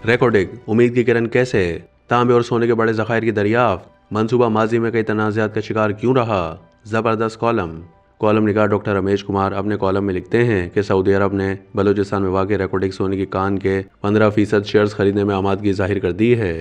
Recording उम्मीद की किरण कैसे, तांबे और सोने के बड़े ज़खायर की दरियाफ्त, मंसूबा माजी में कई तनाज़ात का शिकार क्यों रहा। ज़बरदस्त कॉलम निगार डॉक्टर रमेश कुमार अपने कॉलम में लिखते हैं कि सऊदी अरब ने बलूचिस्तान में वाक़ रिकॉर्डिंग सोने की कान के 15% शेयर्स खरीदने में आमादगी जाहिर कर दी है।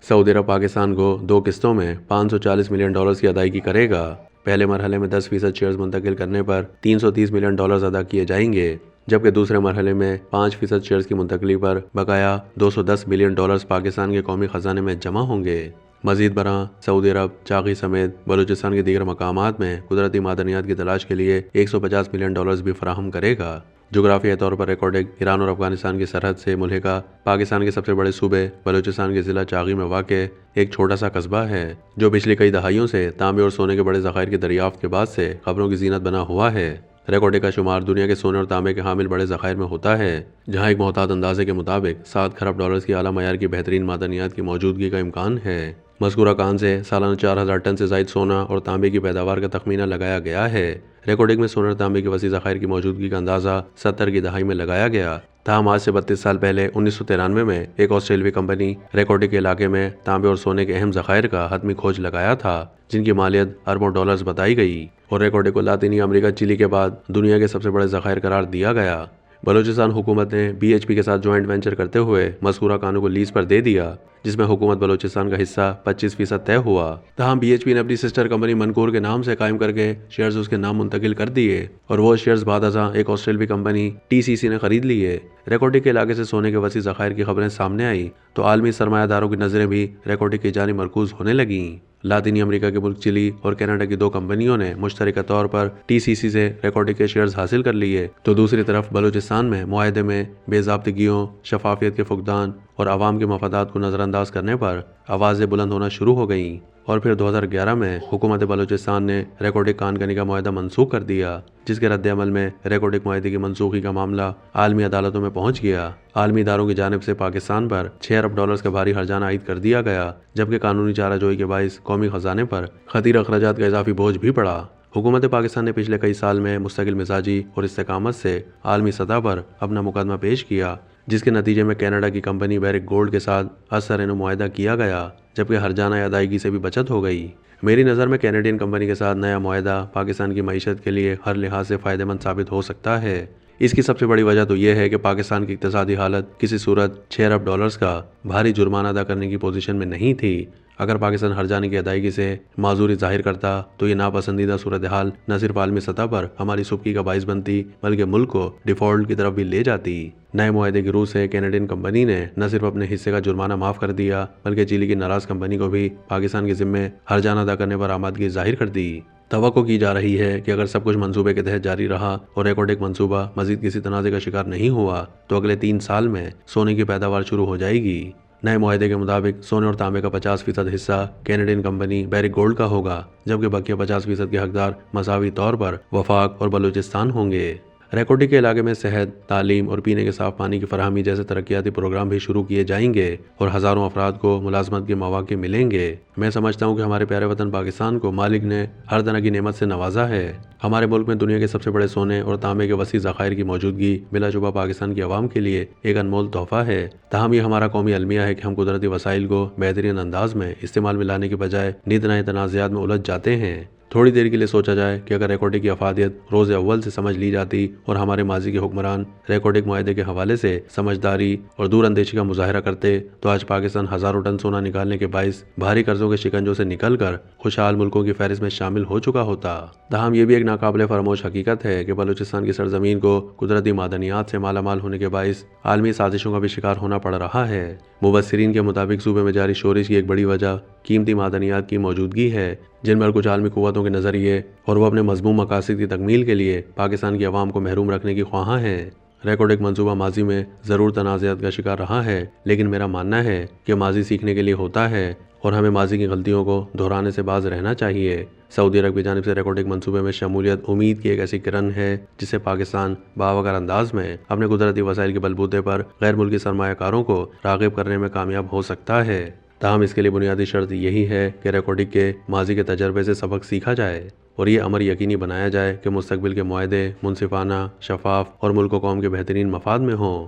सऊदी अरब पाकिस्तान को 2 किस्तों में $540 मिलियन की अदायगी करेगा। पहले मरहले में 10% शेयर्स मुंतकिल करने पर $330 मिलियन अदा किए जाएंगे, जबकि दूसरे मरहले में 5% शेयर्स की मुंतकली पर बकाया $210 मिलियन पाकिस्तान के कौमी खजाने में जमा होंगे। मजीद बरआं सऊदी अरब चाकी समेत बलूचिस्तान के दीगर मकामात में कुदरती मादनियात की तलाश के लिए $150 मिलियन भी फराहम करेगा। जोग्राफियाई तौर पर रिकॉर्डिंग ईरान और अफगानिस्तान की सरहद से मुल्हिका पाकिस्तान के सबसे बड़े सूबे बलूचिस्तान के ज़िला चागी में वाक़े एक छोटा सा कस्बा है, जो पिछली कई दहाइयों से तांबे और सोने के बड़े ज़खायर की दरियाफ्त के बाद से खबरों की जीनत बना हुआ है। रिकॉर्डिंग का शुमार दुनिया के सोने और तांबे के हामिल बड़े ज़खायर में होता है, जहाँ एक मोहतात अंदाजे के मुताबिक 7 खरब डॉलर्स की आला मयार की बेहतरीन मादनियात की मौजूदगी का इम्कान है। मज़कूरा कान से सालाना 4000 टन से ज़ायद सोना और तांबे की पैदावार का तखमीना लगाया गया है। रिकॉर्डिंग में सोने और तांबे की वसी ज़खायर की मौजूदगी का अंदाज़ा 70 की दहाई में लगाया गया। ताहम आज से 32 साल पहले 1993 में एक ऑस्ट्रेलियाई कंपनी रिकॉर्डिंग के इलाके में तांबे और सोने के अहम ज़खायर का हतमी खोज लगाया था, जिनकी मालियत अरबों डॉलर्स बताई गई, और रिकॉर्डिंग को लातीनी अमेरिका चिली के बाद दुनिया के सबसे बड़े ज़खायर करार दिया गया। बलूचिस्तान हुकूमत ने BHP के साथ जॉइंट वेंचर करते हुए मज़कूरा कानों को लीज पर दे दिया, जिसमें हुकूमत बलूचिस्तान का हिस्सा 25% तय हुआ। तहम BHP ने अपनी सिस्टर कंपनी मनकूर के नाम से कायम करके शेयर्स उसके नाम मुंतकिल कर दिए, और वो शेयर्स बाद अज़ां एक ऑस्ट्रेलियाई कंपनी TCC ने खरीद लिए। रिकॉर्डिंग के इलाके से सोने के वसी ज़खायर की खबरें सामने आई तो आलमी सरमायादारों की नज़रें भी रिकॉर्डिंग की जानिब मरकूज होने लगीं। लातीनी अमेरिका के मुल्क चिली और कनाडा की 2 कंपनियों ने मुश्तरका तौर पर TCC से रिकॉर्डिंग के शेयर्स हासिल कर लिए, तो दूसरी तरफ बलूचिस्तान में मुआहदे में बेज़ाब्तगियों, शफाफियत के फुकदान और आवाम के मफादात को नज़रअंदाज करने पर आवाज़ें बुलंद होना शुरू हो गईं। और फिर 2011 में हुकूमत बलूचिस्तान ने रिकॉर्डिंग कानकनी का मुआहदा मनसूख कर दिया, जिसके रद्द अमल में रिकॉर्डिंग मुआहदे की मनसूखी का मामला आलमी अदालतों में पहुंच गया। आलमी इदारों की जानिब से पाकिस्तान पर $6 अरब का भारी हर्जाना आयद कर दिया गया, जबकि कानूनी चाराजोई के बाइस कौमी खजाने पर खतीर अखराजात का इजाफी बोझ भी पड़ा। हुकूमत पाकिस्तान ने पिछले कई साल में मुस्तकिल मिजाजी और इस्तेकामत से आलमी सतह पर अपना मुकदमा पेश किया, जिसके नतीजे में कनाडा की कंपनी बैरिक गोल्ड के साथ असर मुआहदा किया गया, जबकि हर्जाना अदायगी से भी बचत हो गई। मेरी नज़र में कैनेडियन कंपनी के साथ नया मुआहदा पाकिस्तान की मईशत के लिए हर लिहाज से फ़ायदेमंद साबित हो सकता है। इसकी सबसे बड़ी वजह तो यह है कि पाकिस्तान की इक्तिसादी हालत किसी सूरत $6 अरब का भारी जुर्माना अदा करने की पोजीशन में नहीं थी। अगर पाकिस्तान हर्जाने की अदायगी से माजूरी जाहिर करता तो ये नापसंदीदा सूरत हाल न सिर्फ आलमी सतह पर हमारी सुबकी का बाइस बनती, बल्कि मुल्क को डिफॉल्ट की तरफ भी ले जाती। नए मुआहदे की रूह से कैनेडियन कंपनी ने न सिर्फ अपने हिस्से का जुर्माना माफ़ कर दिया, बल्कि चिली की नाराज़ कंपनी को भी पाकिस्तान के ज़िम्मे हर्जाना अदा करने पर आमादगी जाहिर कर दी। तवक्को की जा रही है कि अगर सब कुछ मंसूबे के तहत जारी रहा और रिकॉर्डिंग मंसूबा मजीद किसी तनाज़े का शिकार नहीं हुआ तो अगले 3 साल में सोने की पैदावार शुरू हो जाएगी। नए मुआहदे के मुताबिक सोने और तांबे का 50% हिस्सा कैनेडियन कंपनी बैरिक गोल्ड का होगा, जबकि बाकी 50% के हकदार मसावी तौर पर वफाक और बलूचिस्तान होंगे। रिकॉर्डिंग के इलाके में सेहत, तालीम और पीने के साफ पानी की फराहमी जैसे तरक्याती प्रोग्राम भी शुरू किए जाएंगे और हज़ारों अफराद को मुलाजमत के मौके मिलेंगे। मैं समझता हूँ कि हमारे प्यारे वतन पाकिस्तान को मालिक ने हर तरह की नेमत से नवाजा है। हमारे मुल्क में दुनिया के सबसे बड़े सोने और तांबे के वसी ज़खायर की मौजूदगी बिलाशुबा पाकिस्तान की आवाम के लिए एक अनमोल तोहफा है। ताहम ये हमारा कौमी अलमिया है कि हम कुदरती वसाइल को बेहतरीन अंदाज में इस्तेमाल में लाने के बजाय नित नए तनाज़ात में उलझ जाते हैं। थोड़ी देर के लिए सोचा जाए कि अगर रिकॉर्डिंग की अफादियत रोज़ अव्वल से समझ ली जाती और हमारे माजी के हुक्मरान रिकॉर्डिंग मुआहदे के हवाले से समझदारी और दूर अंदेशी का मुजाहरा करते तो आज पाकिस्तान हज़ारों टन सोना निकालने के बाइस भारी कर्जों के शिकंजों से निकल कर खुशहाल मुल्कों की फहरिस्त में शामिल हो चुका होता। ताहम ये भी एक नाकाबिले फरामोश हकीकत है कि बलूचिस्तान की सरजमीन को कुदरती मादनियात से मालामाल होने के बाइस आलमी साजिशों का भी शिकार होना पड़ रहा है। मुबस्सिरीन के मुताबिक सूबे में जारी शोरिश की एक बड़ी वजह कीमती मादनियात की मौजूदगी है, जिन पर कुछ आलमी कुव्वतों के नज़रिए और वो अपने मज़मूम मकासद की तकमील के लिए पाकिस्तान की आवाम को महरूम रखने की ख्वाहां हैं। रिकॉर्डिंग मंसूबा माजी में ज़रूर तनाज़ात का शिकार रहा है, लेकिन मेरा मानना है कि माजी सीखने के लिए होता है और हमें माजी की गलतियों को दोहराने से बाज रहना चाहिए। सऊदी अरब की जानिब से रिकॉर्डिंग मंसूबे में शमूलियत उम्मीद की एक ऐसी किरण है जिससे पाकिस्तान बावकार अंदाज में अपने कुदरती वसाइल के बलबूते पर गैर मुल्की सरमायाकारों को राग़िब करने में कामयाब हो सकता है। ताहम इसके लिए बुनियादी शर्त यही है कि रिकॉर्डिंग के माजी के तजर्बे से सबक सीखा जाए और ये अमर यकीनी बनाया जाए कि मुस्तकबिल के मुआहदे मुनसिफाना, शफाफ और मुल्क व कौम के बेहतरीन मफाद में हों।